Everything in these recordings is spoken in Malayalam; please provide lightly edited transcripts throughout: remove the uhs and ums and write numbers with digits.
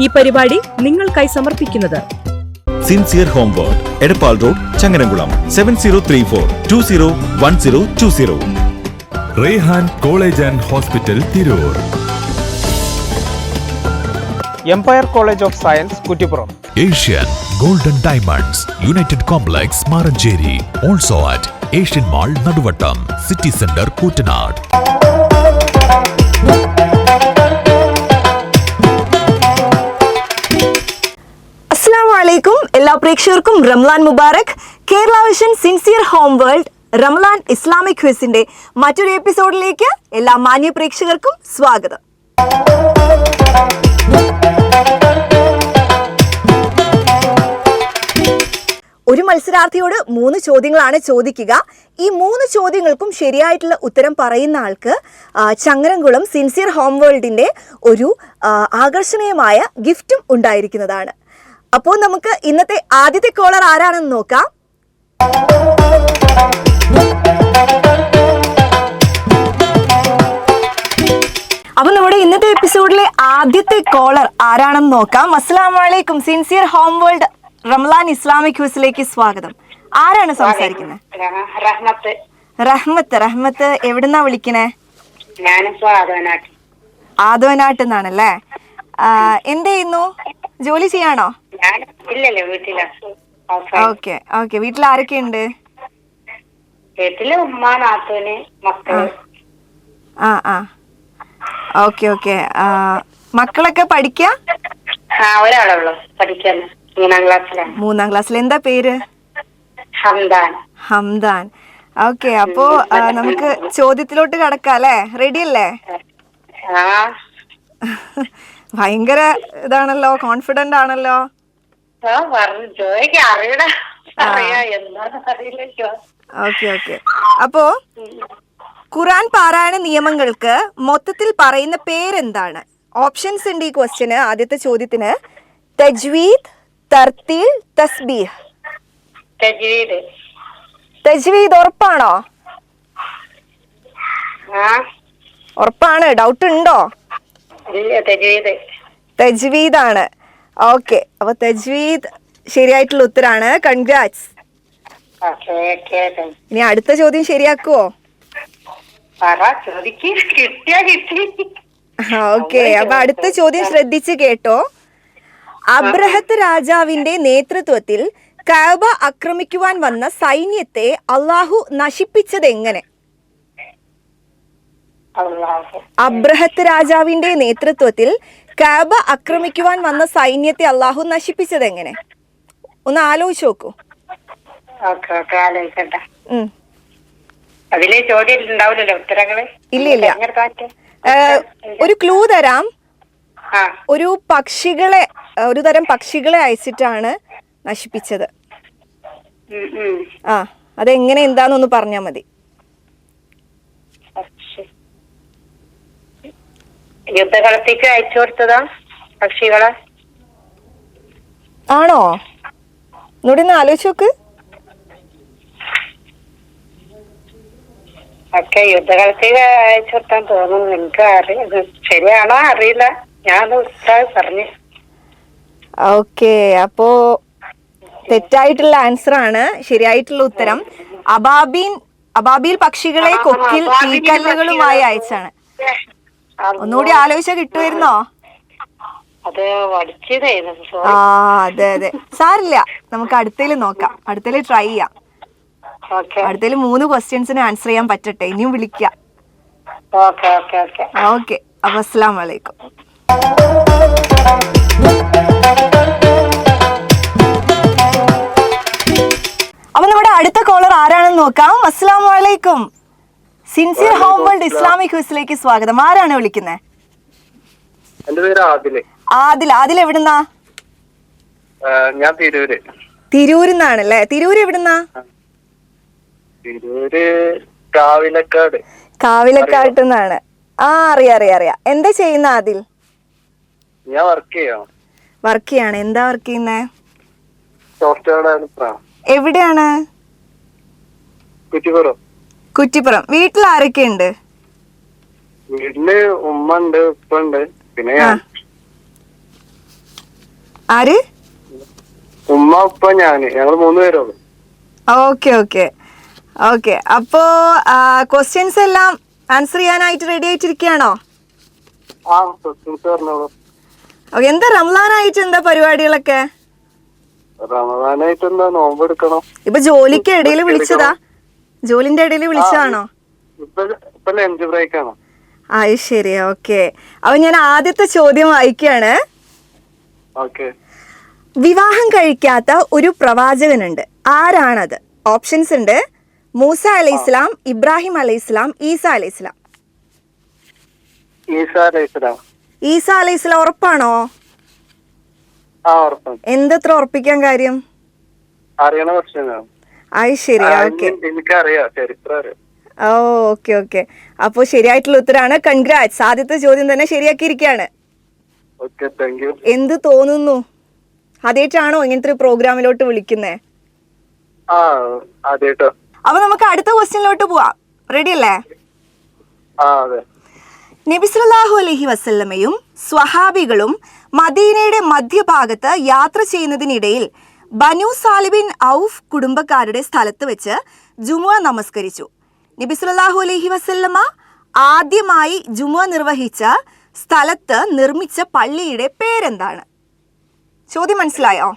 ഈ പരിപാടി നിങ്ങൾക്കായി സമർപ്പിക്കുന്നത് sincere home world, Edappal road, Changaramkulam 7034201020. Rehan college and hospital, Tirur. Empire college of science, Kuttippuram. Asian golden diamonds, united complex, Maranchery. Also at Asian mall, Naduvattom, city centre, Koottanad. അസ്സലാമലൈക്കും. എല്ലാ പ്രേക്ഷകർക്കും റംലാൻ മുബാറക്. Kerala vision sincere home world റംലാൻ ഇസ്ലാമിക് ക്വിസിന്റെ മറ്റൊരു എപ്പിസോഡിലേക്ക് എല്ലാ മാന്യ പ്രേക്ഷകർക്കും സ്വാഗതം. ഒരു മത്സരാർത്ഥിയോട് 3 ചോദ്യങ്ങളാണ് ചോദിക്കുക. ഈ 3 ചോദ്യങ്ങൾക്കും ശരിയായിട്ടുള്ള ഉത്തരം പറയുന്ന ആൾക്ക് ചങ്ങരംകുളം സിൻസിയർ ഹോം വേൾഡിന്റെ ഒരു ആകർഷണീയമായ ഗിഫ്റ്റും ഉണ്ടായിരിക്കുന്നതാണ്. അപ്പോൾ നമുക്ക് ഇന്നത്തെ ആദ്യത്തെ കോളർ ആരാണെന്ന് നോക്കാം. അപ്പൊ നമ്മുടെ ഇന്നത്തെ എപ്പിസോഡിലെ ആദ്യത്തെ കോളർ ആരാണെന്ന് നോക്കാം. അസ്സലാമലൈക്കും. സിൻസിയർ ഹോം വേൾഡ് റംലാൻ ഇസ്ലാമിക് ക്വിസിലേക്ക് സ്വാഗതം. ആരാണ് സംസാരിക്കുന്നത്? റഹ്മത്ത് എവിടുന്നാ വിളിക്കണേ? ആദവനാട്ട് നിന്നാണല്ലേ. എന്ത് ചെയ്യുന്നു? ജോലി ചെയ്യാണോ? ഓക്കെ. വീട്ടിൽ ആരൊക്കെ ഉണ്ട്? ഓക്കെ. മക്കളൊക്കെ പഠിക്ക? മൂന്നാം ക്ലാസ്സിൽ. എന്താ പേര്? ഹംദാൻ. ഓക്കെ. അപ്പോ നമുക്ക് ചോദ്യത്തിലോട്ട് കടക്കാം അല്ലേ? റെഡി അല്ലേ? ഭയങ്കര ഇതാണല്ലോ, കോൺഫിഡന്റ് ആണല്ലോ. ഓക്കെ. അപ്പോ ഖുർആൻ പാരായണ നിയമങ്ങൾക്ക് മൊത്തത്തിൽ പറയുന്ന പേരെന്താണ്? ഓപ്ഷൻസ് ഉണ്ട് ഈ ക്വസ്റ്റ്യന്. ആദ്യത്തെ ചോദ്യത്തിന് തജ്വീദ്, തർത്തീൽ, തസ്ബീഹ്. തജ്വീദ് ഉറപ്പാണോ? ഉറപ്പാണ്? ഡൗട്ട് ഉണ്ടോ? തജ്വീദാണ്. ഓക്കെ. അപ്പൊ തജ്വീദ് ശരിയായിട്ടുള്ള ഉത്തരാണ്. കൺഗ്രാറ്റ്സ്. ഇനി അടുത്ത ചോദ്യം ശരിയാക്കുവോ? ഓക്കെ. അപ്പൊ അടുത്ത ചോദ്യം ശ്രദ്ധിച്ച് കേട്ടോ. അബ്രഹത്ത് രാജാവിന്റെ നേതൃത്വത്തിൽ കഅബ ആക്രമിക്കുവാൻ വന്ന സൈന്യത്തെ അള്ളാഹു നശിപ്പിച്ചത് എങ്ങനെ? അബ്രഹത്ത് രാജാവിന്റെ നേതൃത്വത്തിൽ കഅബ ആക്രമിക്കുവാൻ വന്ന സൈന്യത്തെ അള്ളാഹു നശിപ്പിച്ചത് എങ്ങനെ? ഒന്ന് ആലോചിച്ച് നോക്കൂ. ഇല്ല. ഒരു ക്ലൂ തരാം. ഒരു തരം പക്ഷികളെ അയച്ചിട്ടാണ് നശിപ്പിച്ചത്. അതെങ്ങനെ, എന്താന്നൊന്ന് പറഞ്ഞാ മതി. യുദ്ധകളത്തേക്ക് അയച്ചു കൊടുത്തതാ പക്ഷികളെ? ആണോ? ഒന്നുകൂടി ഒന്ന് ആലോചിച്ച് നോക്ക്. ഒക്കെ യുദ്ധകളത്തേക്ക് അയച്ചു കൊടുത്താൻ തോന്നുന്നു. എനിക്ക് ശരിയാണോ അറിയില്ല. ഞാൻ പറഞ്ഞു. ഓക്കെ. അപ്പോ തെറ്റായിട്ടുള്ള ആൻസർ ആണ്. ശരിയായിട്ടുള്ള ഉത്തരം അബാബീൽ പക്ഷികളെ കൊക്കിൽ തീക്കല്ലുകളുമായി അയച്ചാണ്. ഒന്നുകൂടി ആലോചിച്ചാ കിട്ടുമായിരുന്നോ? അതെ. സാരില്ല, നമുക്ക് അടുത്തേല് നോക്കാം. അടുത്തേല് ട്രൈ ചെയ്യാം. അടുത്തേല് 3 ക്വസ്റ്റ്യൻസിന് ആൻസർ ചെയ്യാൻ പറ്റട്ടെ. ഇനിയും വിളിക്കാം. ഓക്കെ. അപ്പൊ അസ്സലാമു അലൈക്കും. അപ്പൊ നമ്മുടെ അടുത്ത കോളർ ആരാണെന്ന് നോക്കാം. അസ്സലാമു അലൈക്കും. സിൻസിയർ ഹോം വേൾഡ് ഇസ്ലാമിക് ക്വിസിലേക്ക് സ്വാഗതം. ആരാണ് വിളിക്കുന്നത്? എന്റെ പേര് ആദില്. ആദിൽ എവിടുന്നാ? ഞാൻ തിരൂരിന്നാണല്ലേ. തിരൂര് എവിടുന്നാ? തിരൂര് കാവിലക്കാട്ടെന്നാണ്. അറിയാം. എന്താ ചെയ്യുന്ന ആദിൽ? ഞാൻ വർക്ക് ചെയ്യാണ്. എന്താ വർക്ക് ചെയ്യുന്നേ? സോഫ്റ്റ്വെയർ. എവിടെയാണ്? കുറ്റിപ്പുറം. വീട്ടിൽ ആരൊക്കെ ഉണ്ട്? വീട്ടില് ഉമ്മ ഉണ്ട്, ഉപ്പ ഉണ്ട്, പിന്നെ ആര്? ഉമ്മ ഉപ്പ ഞാന്, ഞങ്ങൾ 3 പേരുള്ളൂ. Okay okay okay. അപ്പോ ക്വസ്റ്റ്യൻസ് എല്ലാം ആൻസർ ചെയ്യാനായിട്ട് റെഡി ആയിട്ടിരിക്കുകയാണോ? ആ ക്വസ്റ്റ്യൻസ് പറഞ്ഞോളൂ. ഓക്കെ. എന്താ റംസാനായിട്ട് എന്താ പരിപാടികളൊക്കെ? റമദാനായിട്ട് എന്താ, നോമ്പ് എടുക്കണം. ഇപ്പൊ ജോലിക്ക് ഇടയിൽ വിളിച്ചതാ? ജോലിന്റെ ഇടയിൽ വിളിച്ചതാണോ? ഇപ്പൊ ലഞ്ച് ബ്രേക്ക് ആണ്. ശരി. ഓക്കെ. അപ്പൊ ഞാൻ ആദ്യത്തെ ചോദ്യം വായിക്കുകയാണ്. ഓക്കെ. വിവാഹം കഴിക്കാത്ത ഒരു പ്രവാചകനുണ്ട്, ആരാണത്? ഓപ്ഷൻസ് ഉണ്ട്: മൂസ അലൈഹിസ്ലാം, ഇബ്രാഹിം അലൈഹിസ്ലാം, ഈസ അലൈഹിസ്ലാം. ഈസ അലൈഹിസ്ലാം ഉറപ്പാണോ? എന്തത്ര ഉറപ്പിക്കാൻ കാര്യം? അറിയണ ക്വസ്റ്റ്യനാണ്. ശരി. ഓക്കെ. എനിക്കറിയാം, ചരിത്രം അറിയാം. Okay okay. അപ്പോൾ ശരിയായിട്ടുള്ള ഉത്തരാണ്. കൺഗ്രാറ്റ്സ്. ആദ്യത്തെ ചോദ്യം തന്നെ ശരിയാക്കിയിരിക്കുകയാണ്. എന്ത് തോന്നുന്നു? ആദ്യമായിട്ടാണോ ഇങ്ങനത്തെ ഒരു പ്രോഗ്രാമിലോട്ട് വിളിക്കുന്നേ? അപ്പൊ നമുക്ക് അടുത്ത ക്വസ്റ്റ്യനിലോട്ട് പോവാം. റെഡി അല്ലേ? നബി സല്ലല്ലാഹു അലൈഹി വസല്ലമയും സ്വഹാബികളും മദീനയുടെ മധ്യഭാഗത്ത് യാത്ര ചെയ്യുന്നതിനിടയിൽ ബനു സാലിബിൻ ഔഫ് കുടുംബക്കാരുടെ സ്ഥലത്ത് വെച്ച് ജുമുഅ നമസ്കരിച്ചു. നബി സല്ലല്ലാഹു അലൈഹി വസല്ലമ ആദ്യമായി ജുമുഅ നിർവഹിച്ച സ്ഥലത്ത് നിർമ്മിച്ച പള്ളിയുടെ പേരെന്താണ്? ചോദ്യം മനസ്സിലായോ?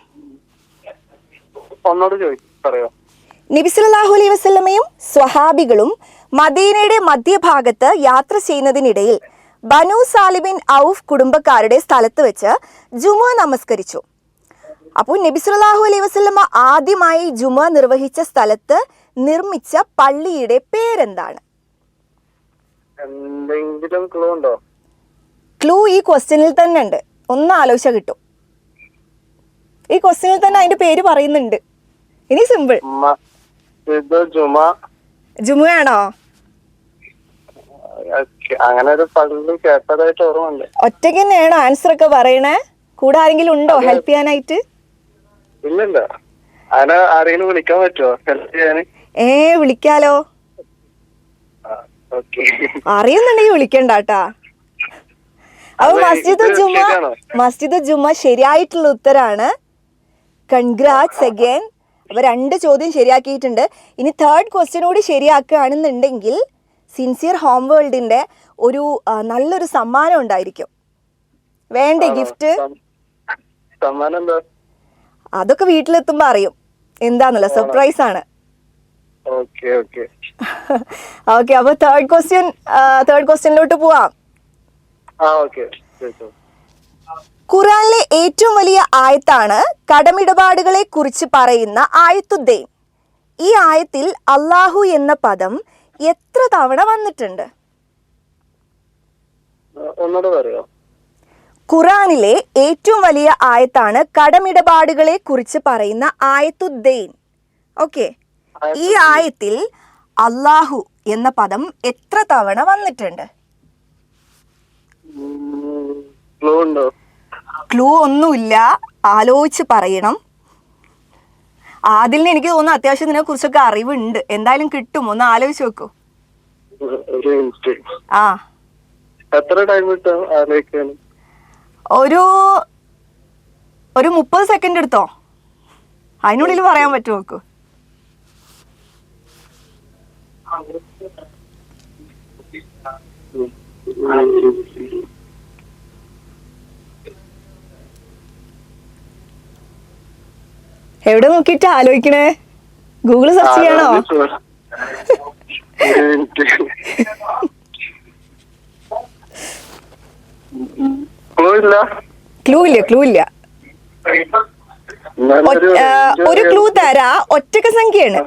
നബി സല്ലല്ലാഹു അലൈഹി വസല്ലമയും സ്വഹാബികളും മദീനയുടെ മധ്യഭാഗത്ത് യാത്ര ചെയ്യുന്നതിനിടയിൽ ബനു സാലിബിൻ ഔഫ് കുടുംബക്കാരുടെ സ്ഥലത്ത് വെച്ച് ജുമുഅ നമസ്കരിച്ചു. അപ്പോൾ നബി സല്ലല്ലാഹു അലൈഹി വസല്ലമ ആദ്യമായി ജുമുഅ നിർവഹിച്ച സ്ഥലത്ത് നിർമ്മിച്ച പള്ളിയുടെ പേരെന്താണ്? എന്തെങ്കിലും ക്ലൂ ഉണ്ടോ? ക്ലൂ ഈ ക്വസ്റ്റ്യനിൽ തന്നെ ഉണ്ട്. ഒന്ന് ആലോചിച്ചാൽ കിട്ടും. ഈ ക്വസ്റ്റ്യനിൽ തന്നെ അതിന്റെ പേര് പറയുന്നുണ്ട്. ഇനി സിമ്പിൾ. ജുമുഅയാണോ? അങ്ങനെ ഒരു പള്ളി കേട്ടതായിട്ട് ഓർമ്മയുണ്ട്. ഒറ്റയ്ക്ക് തന്നെയാണോ ആൻസർ ഒക്കെ പറയണേ? കൂടെ ആരെങ്കിലും ഉണ്ടോ ഹെൽപ്പ് ചെയ്യാനായിട്ട്? ഇല്ലല്ല. ആരെങ്കിലും വിളിക്കാൻ പറ്റുമോ ഹെൽപ്പ് ചെയ്യാന്? വിളിക്കാലോ. അറിയുന്നുണ്ടെങ്കിൽ വിളിക്കണ്ടാട്ടാ. അപ്പൊ മസ്ജിദ് ജുമ ശരിയായിട്ടുള്ള ഉത്തരാണ്. Congrats again. അപ്പൊ 2 ചോദ്യം ശരിയാക്കിയിട്ടുണ്ട്. ഇനി 3rd ക്വസ്റ്റ്യൻ കൂടി ശരിയാക്കുകയാണെന്നുണ്ടെങ്കിൽ സിൻസിയർ ഹോം വേൾഡിന്റെ ഒരു നല്ലൊരു സമ്മാനം ഉണ്ടായിരിക്കും. വേണ്ടേ ഗിഫ്റ്റ്? അതൊക്കെ വീട്ടിലെത്തുമ്പോ അറിയും എന്താന്നല്ല. സർപ്രൈസ് ആണ്. ഓക്കെ. അപ്പൊ 3rd ക്വസ്റ്റ്യനിലോട്ട് പോവാം. ഖുറാനിലെ ഏറ്റവും വലിയ ആയത്താണ് കടമിടപാടുകളെ കുറിച്ച് പറയുന്ന ആയത്തുദ്ദൈൻ. ഈ ആയത്തിൽ അല്ലാഹു എന്ന പദം എത്ര തവണ വന്നിട്ടുണ്ട്? ഖുറാനിലെ ഏറ്റവും വലിയ ആയത്താണ് കടമിടപാടുകളെ കുറിച്ച് പറയുന്ന ആയത്തുദ്ദൈൻ. ഓക്കെ. ഈ ആയത്തിൽ അല്ലാഹു എന്ന പദം എത്ര തവണ വന്നിട്ടുണ്ട്? ക്ലൂ ഒന്നുമില്ല, ആലോചിച്ച് പറയണം. ആദിലിന് എനിക്ക് തോന്നുന്നു അത്യാവശ്യം ഇതിനെ കുറിച്ചൊക്കെ അറിവുണ്ട്. എന്തായാലും കിട്ടും. ഒന്ന് ആലോചിച്ച് നോക്കൂ. എത്ര ടൈം കിട്ടും ആലോചിക്കാൻ? ഒരു 30 സെക്കൻഡ് എടുത്തോ. അതിനുള്ളിൽ പറയാൻ പറ്റുമോ നോക്കൂ. എവിടെ നോക്കിട്ട് ആലോചിക്കണേ? ഗൂഗിൾ സെർച്ച് ചെയ്യണോ? ക്ലൂ ഇല്ല. ഒരു ക്ലൂ തരാ. ഒറ്റക്ക സംഖ്യയാണ്.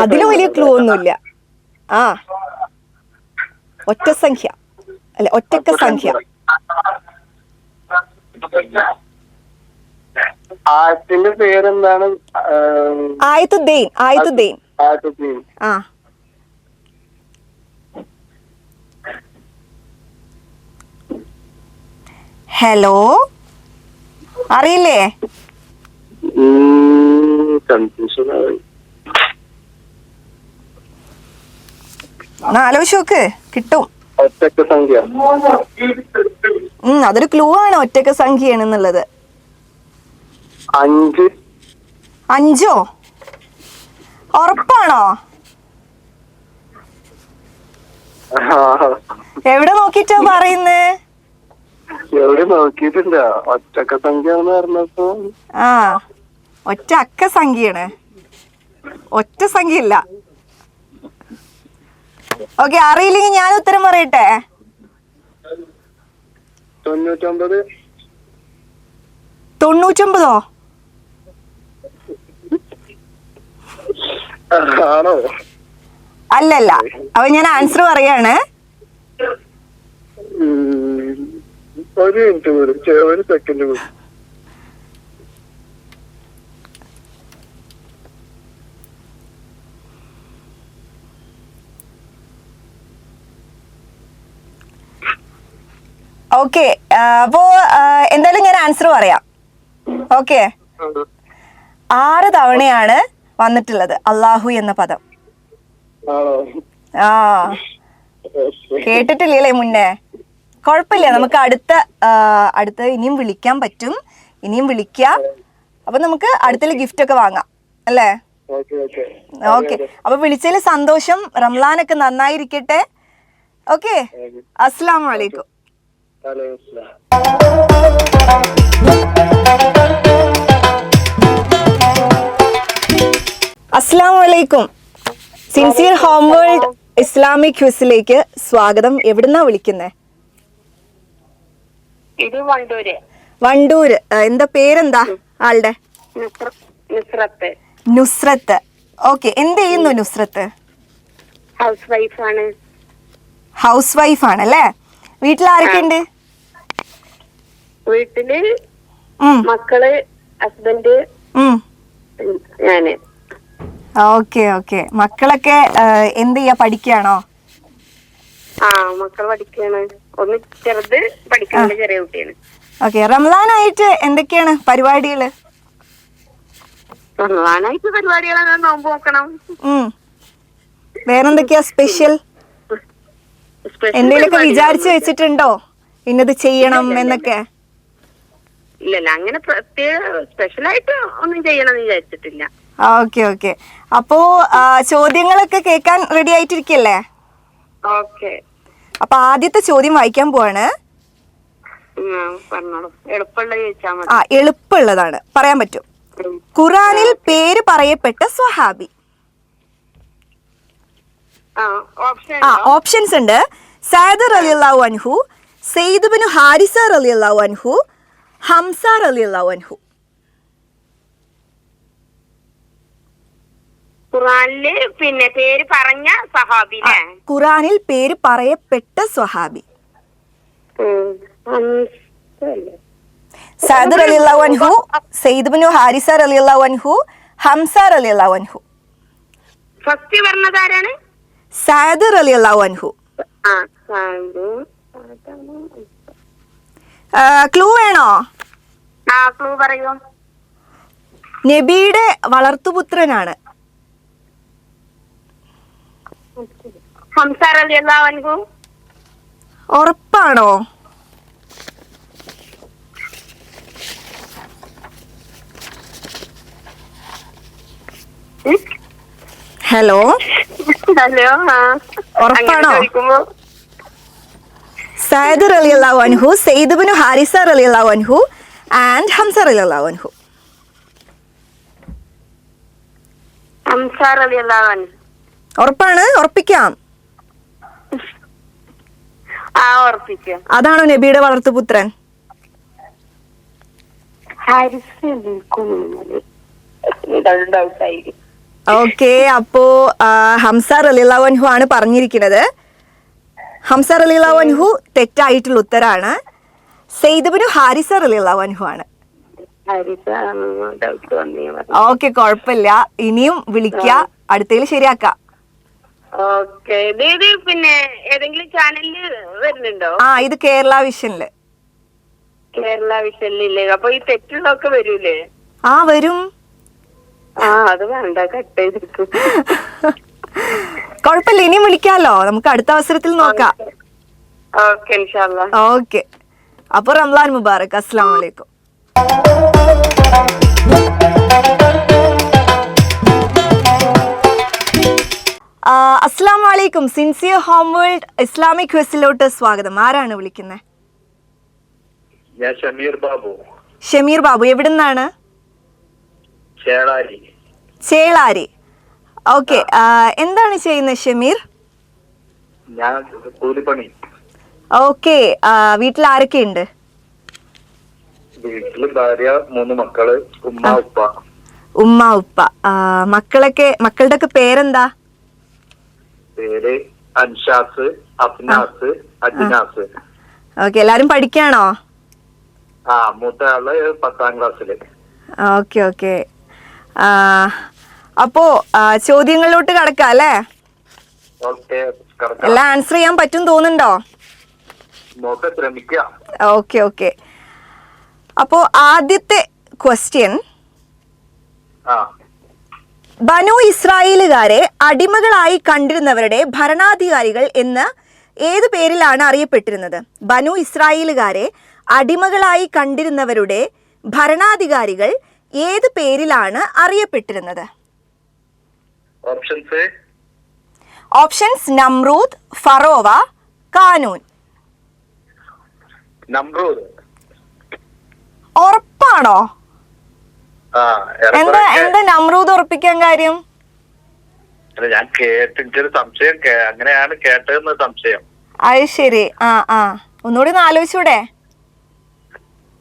അതിന് വലിയ ക്ലൂ ഒന്നുമില്ല. ഒറ്റക്ക സംഖ്യ. ആയത്തിന്റെ പേരെന്താണ്? ആയത്തുദ്ദൈൻ. ഹലോ, അറിയില്ലേ? ആലോചിച്ച് നോക്ക്, കിട്ടും. ഒറ്റക്ക സംഖ്യ. അതൊരു ക്ലൂ ആണ്, ഒറ്റക്ക സംഖ്യയാണ് എന്നുള്ളത്. 5. 5 ഉറപ്പാണോ? എവിടെ നോക്കിട്ടാ പറയുന്നേ? എവിടെ നോക്കിയിട്ടില്ല, ഒറ്റക്ക സംഖ്യ പറഞ്ഞപ്പോ. ആ, ഒറ്റ അക്ക സംഖ്യയാണ്, ഒറ്റ സംഖ്യ ഇല്ല. ഓക്കെ, അറിയില്ലെങ്കിൽ ഞാൻ ഉത്തരം പറയട്ടെ. 99. 99 ആണോ? അല്ലല്ല. അപ്പൊ ഞാൻ ആൻസർ പറയാണ്. ഒരു മിനിറ്റ് കൂടി, ഒരു സെക്കൻഡ് കൂടി. ഓക്കെ, അപ്പോ എന്തായാലും ഞാൻ ആൻസർ പറയാം. ഓക്കെ, 6 തവണയാണ് വന്നിട്ടുള്ളത് അല്ലാഹു എന്ന പദം. ആണോ? ആ, കേട്ടിട്ടില്ലേ മുന്നേ? കുഴപ്പമില്ല, നമുക്ക് അടുത്ത ഇനിയും വിളിക്കാൻ പറ്റും, ഇനിയും വിളിക്കാം. അപ്പൊ നമുക്ക് അടുത്ത ഗിഫ്റ്റ് ഒക്കെ വാങ്ങാം അല്ലേ? ഓക്കെ, അപ്പൊ വിളിച്ചതിൽ സന്തോഷം. റംലാനൊക്കെ നന്നായിരിക്കട്ടെ. ഓക്കെ, അസ്സലാമു അലൈക്കും. അസ്സലാമു അലൈക്കും. സിൻസിയർ ഹോം വേൾഡ് ഇസ്ലാമിക് ക്വിസിലേക്ക് സ്വാഗതം. എവിടുന്നാ വിളിക്കുന്നേ? ഇത് വണ്ടൂര്. വണ്ടൂര്. എന്താ പേരെന്താ ആളുടെ? നുസ്രത്ത്. നുസ്രത്ത്. ഓക്കെ, എന്ത് ചെയ്യുന്നു നുസ്രത്ത്? ഹൗസ് വൈഫാണ്. ഹൗസ് വൈഫ് ആണല്ലേ. വീട്ടിൽ ആരൊക്കെ ഉണ്ട്? വീട്ടില് മക്കള്, ഹസ്ബൻഡ്, ഞാന്. Okay okay. മക്കളൊക്കെ എന്ത് ചെയ്യാ, പഠിക്കുകയാണോ? മക്കൾ പഠിക്കാണ്. ഒന്ന് ചെറുത് പഠിക്കുന്ന ചെറിയ കുട്ടിയാണ്. ഓക്കെ, റംസാനായിട്ട് എന്തൊക്കെയാണ് പരിപാടികള്? റംസാനായിട്ട് പരിപാടികളാണ്, നോമ്പ് നോക്കണം. വേറെന്തൊക്കെയാ സ്പെഷ്യൽ? എന്തെങ്കിലുമൊക്കെ വിചാരിച്ചു വെച്ചിട്ടുണ്ടോ ഇന്നത് ചെയ്യണം എന്നൊക്കെ? ഇല്ലല്ല, അങ്ങനെ പ്രത്യേക സ്പെഷ്യലായിട്ട് ഒന്നും ചെയ്യണമെന്ന് വിചാരിച്ചിട്ടില്ല. Okay okay. അപ്പോ ചോദ്യങ്ങളൊക്കെ കേൾക്കാൻ റെഡി ആയിട്ടിരിക്കല്ലേ? ഓക്കെ. അപ്പൊ ആദ്യത്തെ ചോദ്യം വായിക്കാൻ പോവാണ്. പറഞ്ഞോളൂ. എളുപ്പമുള്ളത് ചോദിച്ചാൽ മതി. എളുപ്പമുള്ളതാണ്, പറയാൻ പറ്റും. ഖുറാനിൽ പേര് പറയപ്പെട്ട സ്വഹാബി. ഓപ്ഷൻസ് ഉണ്ട്. സഅദ് റളിയല്ലാഹു അൻഹു, സയ്യിദ് ഇബ്നു ഹാരിസ റളിയല്ലാഹു അൻഹു, ഹംസ റളിയല്ലാഹു അൻഹു. ഖുറാനില് പിന്നെ പേര് പറഞ്ഞ സഹാബി. ഖുറാനിൽ പേര് പറയപ്പെട്ട സ്വഹാബി. സഅദ് റളിയല്ലാഹു അൻഹു, സയ്യിദ് ഇബ്നു ഹാരിസ റളിയല്ലാഹു അൻഹു, ഹംസ റളിയല്ലാഹു അൻഹു. ഫസ്റ്റ് പറഞ്ഞത് ആരാണ്? സഅദ് റളിയല്ലാഹു അൻഹു. ക്ലൂ വേണോ? ക്ലൂ പറയൂ. നബിയുടെ വളർത്തുപുത്രനാണ്. ഹംസ റളിയല്ലാഹു അൻഹു. ഉറപ്പാണോ? Hello hello. ഉറപ്പാണോ? സഅദ് റളിയല്ലാഹു അൻഹു, സയ്യിദ് ഇബ്നു ഹാരിസ റളിയല്ലാഹു അൻഹു ആൻഡ് ഹംസ റളിയല്ലാഹു അൻഹു. ഹംസ റളിയല്ലാഹു അൻഹു. ഉറപ്പാണ്? ഉറപ്പിക്കാം. ഉറപ്പിക്കാം. അതാണോ നബിയുടെ വളർത്തുപുത്രൻ? ഓക്കെ, അപ്പോ ഹംസ റളിയല്ലാഹു അൻഹു ആണ് പറഞ്ഞിരിക്കുന്നത്. ഹംസ റളിയല്ലാഹു അൻഹു തെറ്റായിട്ടുള്ള ഉത്തരാണ്. സയ്യിദ് ഇബ്നു ഹാരിസ റളിയല്ലാഹു അൻഹു ആണ്. ഓക്കെ, കുഴപ്പമില്ല. ഇനിയും വിളിക്കുക, അടുത്തതിൽ ശരിയാക്കാം. ഓക്കെ. പിന്നെ ഏതെങ്കിലും ചാനലില് വരുന്നുണ്ടോ? ഇത് കേരള വിഷനില്. കേരള വിഷനില്ലേ? അപ്പൊ ഈ തെറ്റുള്ളതൊക്കെ വരൂലേ? വരും. അത് വേണ്ട, കട്ട് ചെയ്തിരിക്കും. കുഴപ്പമില്ല, ഇനിയും വിളിക്കാലോ. നമുക്ക് അടുത്ത അവസരത്തിൽ നോക്കാം. ഓക്കെ, ഇൻഷാല്ലാ. ഓക്കെ. അപ്പോൾ റംലാൻ മുബാറക്. അസ്സലാമു അലൈക്കും. അസ്സലാമു അലൈക്കും. സിൻസിയർ ഹോം വേൾഡ് ഇസ്ലാമിക് ക്വിസിലോട്ട് സ്വാഗതം. ആരാണ് വിളിക്കുന്നത്? ഞാൻ ഷമീർ ബാബു. ഷമീർ ബാബു എവിടുന്നാണ്? ചേളാരി. ചേളാരി. ഓക്കെ, എന്താണ് ചെയ്യുന്നത് ഷമീർ? ഞാൻ കൂലിപ്പണി. ഓക്കെ, വീട്ടിൽ ആരൊക്കെ ഉണ്ട്? വീട്ടില് ഭാര്യ, 3 മക്കള്, ഉമ്മ ഉപ്പ. ഉമ്മ ഉപ്പ. മക്കളുടെ ഒക്കെ പേരെന്താ? പേര് അൻഷാസ്, അഫ്നാസ്, അജ്നാസ്. ഓക്കെ, എല്ലാരും പഠിക്കാണോ? മൂത്ത ആള് 10ാം ക്ലാസ്സില്. Okay okay. അപ്പോ ചോദ്യങ്ങളിലോട്ട് കടക്കാം അല്ലേ? ഓക്കെ, എല്ലാം ആൻസർ ചെയ്യാൻ പറ്റും തോന്നുന്നുണ്ടോ? നോക്ക ശ്രമിക്കാം. Okay okay. അപ്പോ ആദ്യത്തെ ക്വസ്റ്റ്യൻ, ബനു ഇസ്രായേലുകാരെ അടിമകളായി കണ്ടിരുന്നവരുടെ ഭരണാധികാരികൾ എന്ന് ഏത് പേരിലാണ് അറിയപ്പെട്ടിരുന്നത്? ബനു ഇസ്രായേലുകാരെ അടിമകളായി കണ്ടിരുന്നവരുടെ ഭരണാധികാരികൾ ഏത് പേരിലാണ് അറിയപ്പെട്ടിരുന്നത്? ഓപ്ഷൻസ് നമ്രൂദ്, ഫറോവ, കാനൂൻ. നമ്രൂദ്. ഉറപ്പാണോ? എന്താ നമ്രൂദ് ഉറപ്പിക്കാൻ കാര്യം? ഞാൻ കേട്ടിട്ടൊരു സംശയം, അങ്ങനെയാണ് കേട്ടതെന്ന് സംശയം. അത് ശരി. ഒന്നുകൂടി ഒന്ന് ആലോചിച്ചൂടെ?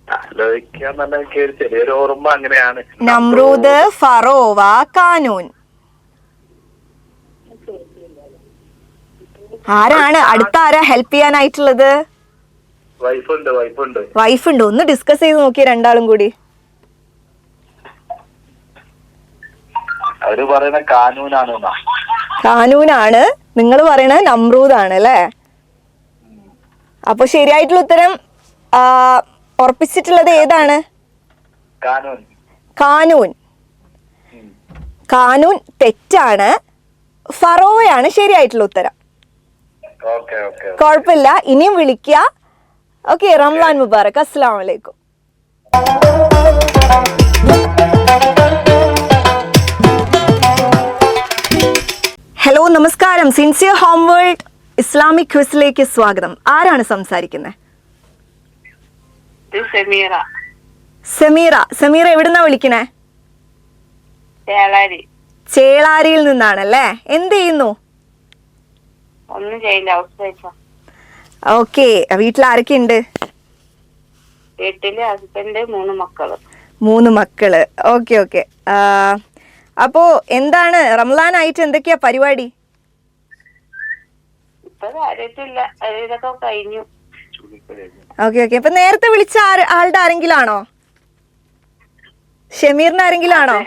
ആലോചിക്കാൻ ചെറിയൊരു ഓർമ്മ അങ്ങനെയാണ്. നമ്രൂദ്, ഫറോവ, കാനൂൻ. ആരാണ് അടുത്ത ആരാ ഹെൽപ്പ് ചെയ്യാനായിട്ടുള്ളത്? വൈഫുണ്ട്. ഒന്ന് ഡിസ്കസ് ചെയ്ത് നോക്കിയ രണ്ടാളും കൂടി. അവര് പറയുന്ന കാനൂനാണ്. കാനൂനാണ്, നിങ്ങൾ പറയണ നമ്രൂദാണ് അല്ലേ? അപ്പൊ ശരിയായിട്ടുള്ള ഉത്തരം ഉറപ്പിച്ചിട്ടുള്ളത് ഏതാണ്? കാനൂൻ. കാനൂൻ തെറ്റാണ്. ഫറോവയാണ് ശരിയായിട്ടുള്ള ഉത്തരം. കുഴപ്പമില്ല, ഇനിയും വിളിക്കുക. ഓക്കെ, റംലാൻ മുബാറക്. അസ്സലാമു അലൈക്കും. ഹലോ, നമസ്കാരം. സിൻസിയർ ഹോം വേൾഡ് ഇസ്ലാമിക് ക്വിസിലേക്ക് സ്വാഗതം. ആരാണ് സംസാരിക്കുന്നത്? സമീറ എവിടുന്നാ വിളിക്കണേ? ചേളാരിയിൽ നിന്നാണല്ലേ. എന്ത് ചെയ്യുന്നു? ഒന്നും ചെയ്യില്ല, ഹൗസ് വൈഫാ. ഓക്കെ, വീട്ടിൽ ആരൊക്കെ ഉണ്ട്? വീട്ടില് ഹസ്ബൻഡ്, 3 മക്കള്. 3 മക്കള്. Okay okay. അപ്പോ എന്താണ് റംലാനായിട്ട് എന്തൊക്കെയാ പരിപാടി? ഇപ്പൊ കാര്യത്തില്ല, ഇതൊക്കെ കഴിഞ്ഞു. Okay okay. അപ്പൊ നേരത്തെ വിളിച്ച ആളുടെ ആരെങ്കിലും ആണോ? ഷമീറിന്റെ ആരെങ്കിലും ആണോ?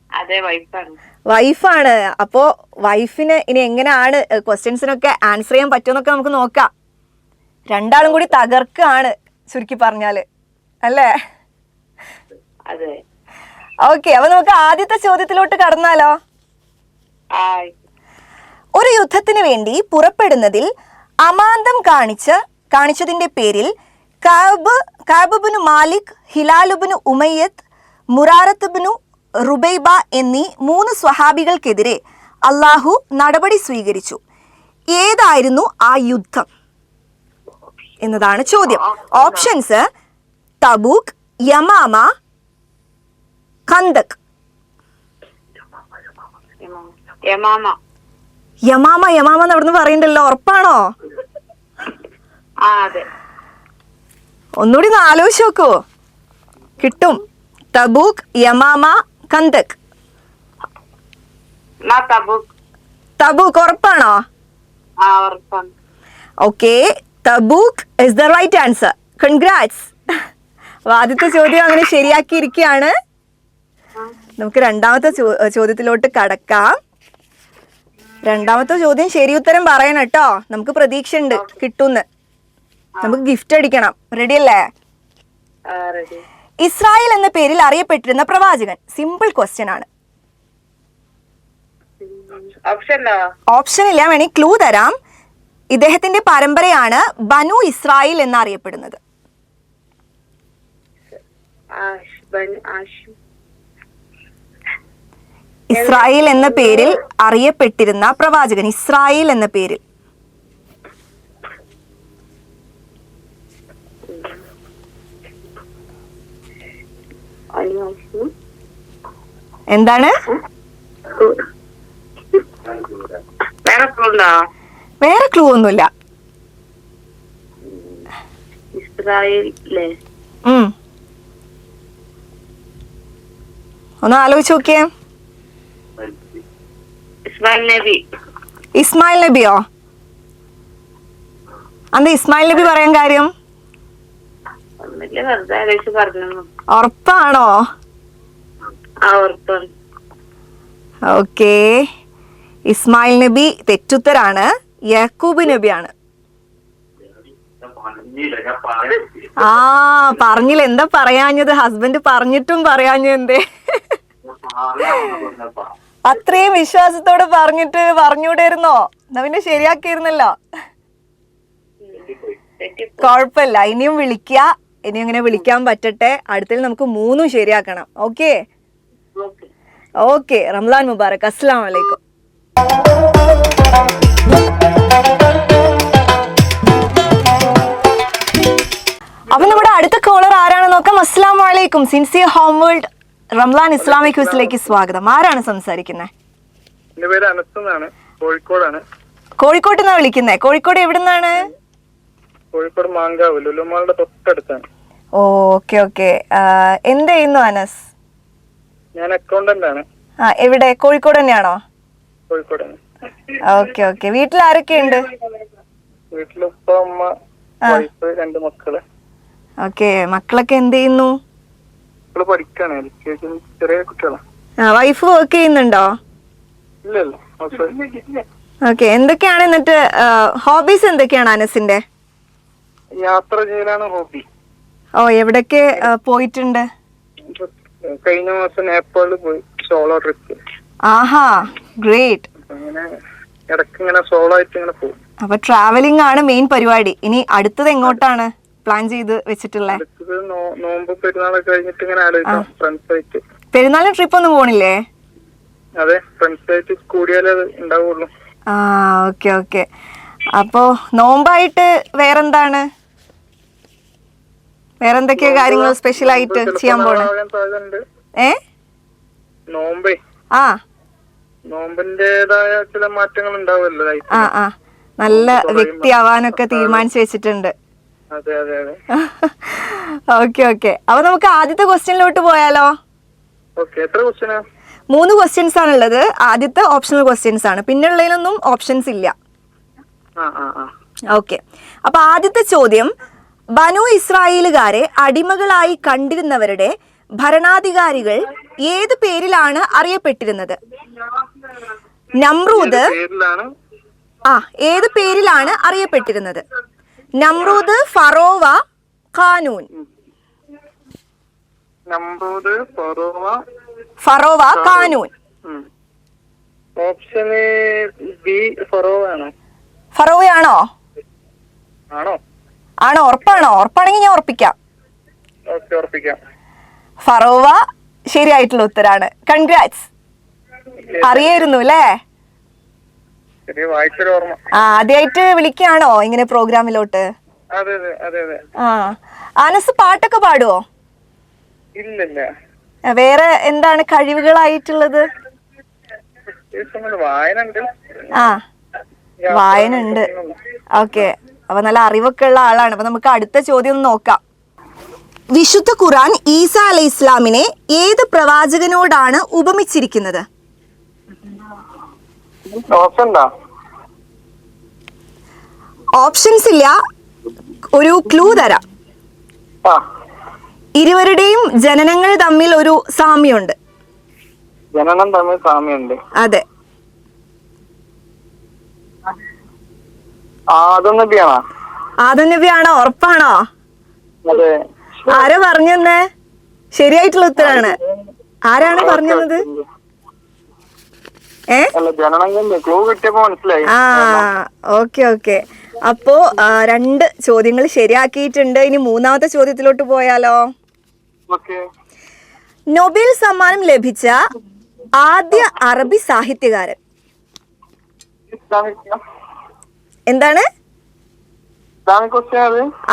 അതെ, വൈഫാണ്. വൈഫാണ്. അപ്പോ വൈഫിന് ഇനി എങ്ങനെയാണ് ക്വസ്റ്റ്യൻസിനൊക്കെ ആൻസർ ചെയ്യാൻ പറ്റുമെന്നൊക്കെ നമുക്ക് നോക്കാം. രണ്ടാളും കൂടി തകർക്കാണ് ചുരുക്കി പറഞ്ഞാല് അല്ലേ? അതെ. ഓക്കെ, അപ്പൊ നമുക്ക് ആദ്യത്തെ ചോദ്യത്തിലോട്ട് കടന്നാലോ? ഒരു യുദ്ധത്തിന് വേണ്ടി പുറപ്പെടുന്നതിൽ അമാന്തം കാണിച്ചതിന്റെ പേരിൽ കഅബ് മാലിക്, ഹിലാലുബിന് ഉമയ്യത്ത്, മുറാറത്തുബിനു റുബൈബ എന്നീ 3 സ്വഹാബികൾക്കെതിരെ അള്ളാഹു നടപടി സ്വീകരിച്ചു. ഏതായിരുന്നു ആ യുദ്ധം എന്നതാണ് ചോദ്യം. Options Tabuk, Yamama, Khandaq. യമാമ എന്ന് അവിടുന്ന് പറയണ്ടല്ലോ, ഉറപ്പാണോ? ഒന്നുകൂടി ഒന്ന് ആലോചിച്ച് നോക്കൂ, കിട്ടും. Tabuk, Yamama, Khandaq. തബൂക്ക് ഉറപ്പാണോ? Okay, Tabuk is the right answer. Congrats. ആദ്യത്തെ ചോദ്യം അങ്ങനെ ശരിയാക്കിയിരിക്കുകയാണ്. നമുക്ക് രണ്ടാമത്തെ ചോദ്യത്തിലോട്ട് കടക്കാം. രണ്ടാമത്തെ ചോദ്യം ശരി ഉത്തരം പറയണം കേട്ടോ. നമുക്ക് പ്രതീക്ഷ ഉണ്ട് കിട്ടുന്ന്. നമുക്ക് ഗിഫ്റ്റ് അടിക്കണം. റെഡി അല്ലേ? ഇസ്രായേൽ എന്ന പേരിൽ അറിയപ്പെട്ടിരുന്ന പ്രവാചകൻ. സിമ്പിൾ ക്വസ്റ്റ്യൻ ആണ്. ഓപ്ഷൻ ഇല്ല, വേണമെങ്കിൽ ക്ലൂ തരാം. ഇദ്ദേഹത്തിന്റെ പരമ്പരയാണ് ബനു ഇസ്രായേൽ എന്നറിയപ്പെടുന്നത്. ഇസ്രായേൽ എന്ന പേരിൽ അറിയപ്പെട്ടിരുന്ന പ്രവാചകൻ, ഇസ്രായേൽ എന്ന പേരിൽ. എന്താണ്? വേറെ ക്ലൂ ഒന്നുമില്ല. ഒന്ന് ആലോചിച്ച് നോക്കിയേ. ഇസ്മായിൽ നബിയോ? അന്ന് ഇസ്മായിൽ നബി പറയാൻ കാര്യം? ഉറപ്പാണോ? ഓക്കേ, ഇസ്മായിൽ നബി തെറ്റുത്തരാണ്. യാക്കൂബ് നബിയാണ്. ആ പറഞ്ഞില്ല, എന്താ പറയാഞ്ഞത്? ഹസ്ബൻഡ് പറഞ്ഞിട്ടും പറയാഞ്ഞത് എന്തേ? അത്രയും വിശ്വാസത്തോടെ പറഞ്ഞൂടായിരുന്നോ? എന്നാ പിന്നെ ശരിയാക്കിയിരുന്നല്ലോ. കുഴപ്പമില്ല, ഇനിയും വിളിക്കുക. ഇനി അങ്ങനെ വിളിക്കാൻ പറ്റട്ടെ. അടുത്തിൽ നമുക്ക് 3 ശരിയാക്കണം. Okay okay. റംസാൻ മുബാറക്. അസ്സലാമു അലൈക്കും. അപ്പൊ നമ്മുടെ അടുത്ത കോളർ ആരാണ് നോക്കാം. അസ്സലാമു അലൈക്കും. സിൻസിയർ ഹോം വേൾഡ് റംസാൻ ഇസ്ലാമിക് ക്വിസിലേക്ക് സ്വാഗതം. ആരാണ് സംസാരിക്കുന്നത്? എന്റെ പേര് അനസ് എന്നാണ്, കോഴിക്കോടാണ്. കോഴിക്കോട്ട് നിന്നാ വിളിക്കുന്നത്. കോഴിക്കോട് എവിടെ നിന്നാണ്? കോഴിക്കോട് മാങ്കാവ് ലുലുമാളുടെ തൊട്ടടുത്താണ്. Okay okay. എന്ത് ചെയ്യുന്നു അനസ്? ഞാൻ അക്കൗണ്ടന്റ് ആണ്. എവിടെ? കോഴിക്കോട് തന്നെയാണോ? കോഴിക്കോട്. Okay okay. വീട്ടിൽ ആരൊക്കെ ഉണ്ട്? വീട്ടിൽ ഉപ്പ, അമ്മ, വൈഫ്, 2 മക്കള്. ഓക്കെ. മക്കളൊക്കെ എന്ത് ചെയ്യുന്നു? മക്കള് പഠിക്കാണ്, LKG, ചെറിയ കുട്ടികളാണ്. വൈഫ് വർക്ക് ചെയ്യുന്നുണ്ടോ? ഇല്ലല്ലോ. ഓക്കെ. എന്തൊക്കെയാണ് എന്നിട്ട് ഹോബീസ് എന്തൊക്കെയാണ് അനസിന്റെ? യാത്ര ചെയ്യലാണ് ഹോബി. ഓ, എവിടൊക്കെ പോയിട്ടുണ്ട്? കഴിഞ്ഞ മാസം നേപ്പാളിൽ പോയി, സോളോ ട്രിപ്പ്. ആഹാ, ഗ്രേറ്റ്. അങ്ങനെ ഇടയ്ക്ക് ഇങ്ങനെ സോളോ ആയിട്ട് ഇങ്ങനെ പോകും. അപ്പൊ ട്രാവലിംഗ് ആണ് മെയിൻ പരിപാടി. ഇനി അടുത്തത് എങ്ങോട്ടാണ് പ്ലാൻ ചെയ്ത് വെച്ചിട്ടുള്ളത്? അടുത്തത് നോമ്പ് പെരുന്നാളൊക്കെ കഴിഞ്ഞിട്ട് ഇങ്ങനെ ആലോചിക്കാം, ഫ്രണ്ട്സ് ആയിട്ട്. പെരുന്നാളിന് ട്രിപ്പ് ഒന്നും പോണില്ലേ? അതെ, ഫ്രണ്ട്സ് ആയിട്ട് കൂടിയാലേ അത് ഉണ്ടാവുള്ളൂ. ആ ഓക്കെ ഓക്കെ. അപ്പോ നോമ്പായിട്ട് വേറെന്താണ്? വേറെന്തൊക്കെയോ കാര്യങ്ങൾ സ്പെഷ്യൽ ആയിട്ട് ചെയ്യാൻ പോണേ? നോമ്പേ ആ നോമ്പിന്റേതായ ചില മാറ്റങ്ങൾ ഉണ്ടാവുമല്ലോ. ആ നല്ല വ്യക്തിയാവാനൊക്കെ തീരുമാനിച്ചു വെച്ചിട്ടുണ്ട്. അതെ അതെ അതെ. Okay okay. അപ്പൊ നമുക്ക് ആദ്യത്തെ ക്വസ്റ്റ്യനിലോട്ട് പോയാലോ? ഓക്കെ. എത്ര ക്വസ്റ്റ്യനാ? 3 ക്വസ്റ്റ്യൻസ് ആണുള്ളത്. ആദ്യത്തെ ഓപ്ഷണൽ ക്വസ്റ്റ്യൻസ് ആണ്. പിന്നുള്ളതിലൊന്നും ഓപ്ഷൻസ് ഇല്ല. ഓക്കെ. അപ്പൊ ആദ്യത്തെ ചോദ്യം, ബനു ഇസ്രായേലുകാരെ അടിമകളായി കണ്ടിരുന്നവരുടെ ഭരണാധികാരികൾ ഏത് പേരിലാണ് അറിയപ്പെട്ടിരുന്നത്? നമ്രൂദ്. ഏത് പേരിലാണ് അറിയപ്പെട്ടിരുന്നത്? നമ്രൂദ്, ഫറോവ, ഖാനൂൻ. നമ്രൂദ്, ഫറോവ, ഖാനൂൻ. ഓപ്ഷൻ ബി ഫറോവ ആണ്. ഫറോവയാണോ? ആണോ? ഉറപ്പാണോ? ഉറപ്പാണെങ്കിൽ ഞാൻ ഉറപ്പിക്കാം. ഫറോവ ശരിയായിട്ടുള്ള ഉത്തരാണ്. കൺഗ്രാറ്റ്സ്. അറിയായിരുന്നു അല്ലേ? ആദ്യമായിട്ട് വിളിക്കുകയാണോ ഇങ്ങനെ പ്രോഗ്രാമിലോട്ട്? അനസ് പാട്ടൊക്കെ പാടുവോ? ഇല്ല. വേറെ എന്താണ് കഴിവുകളായിട്ടുള്ളത്? വായന ഉണ്ട്. ഓക്കെ. അപ്പൊ നല്ല അറിവൊക്കെ ഉള്ള ആളാണ്. അപ്പൊ നമുക്ക് അടുത്ത ചോദ്യം ഒന്ന് നോക്കാം. വിശുദ്ധ ഖുർആൻ ഈസ അലൈഹി ഇസ്ലാമിനെ ഏത് പ്രവാചകനോടാണ് ഉപമിച്ചിരിക്കുന്നത്? ഓപ്ഷൻസ് ഇല്ല. ഒരു ക്ലൂ തരാം. ഇരുവരുടെയും ജനനങ്ങൾ തമ്മിൽ ഒരു സാമ്യമുണ്ട്. ജനനം തമ്മിൽ സാമ്യമുണ്ട്. അതെ. ആദം നബിയാണോ? ഉറപ്പാണോ? ആരാ പറഞ്ഞെന്ന്? ശരിയായിട്ടുള്ള ഉത്തരാണ്. ആരാണ് പറഞ്ഞത്? ജനനം ക്ലൂ കിട്ടിയപ്പോ മനസ്സിലായി. Okay okay. അപ്പോ 2 ചോദ്യങ്ങൾ ശരിയാക്കിയിട്ടുണ്ട്. ഇനി മൂന്നാമത്തെ ചോദ്യത്തിലോട്ട് പോയാലോ? ഓക്കെ. നൊബേൽ സമ്മാനം ലഭിച്ച ആദ്യ അറബി സാഹിത്യകാരൻ എന്താണ്?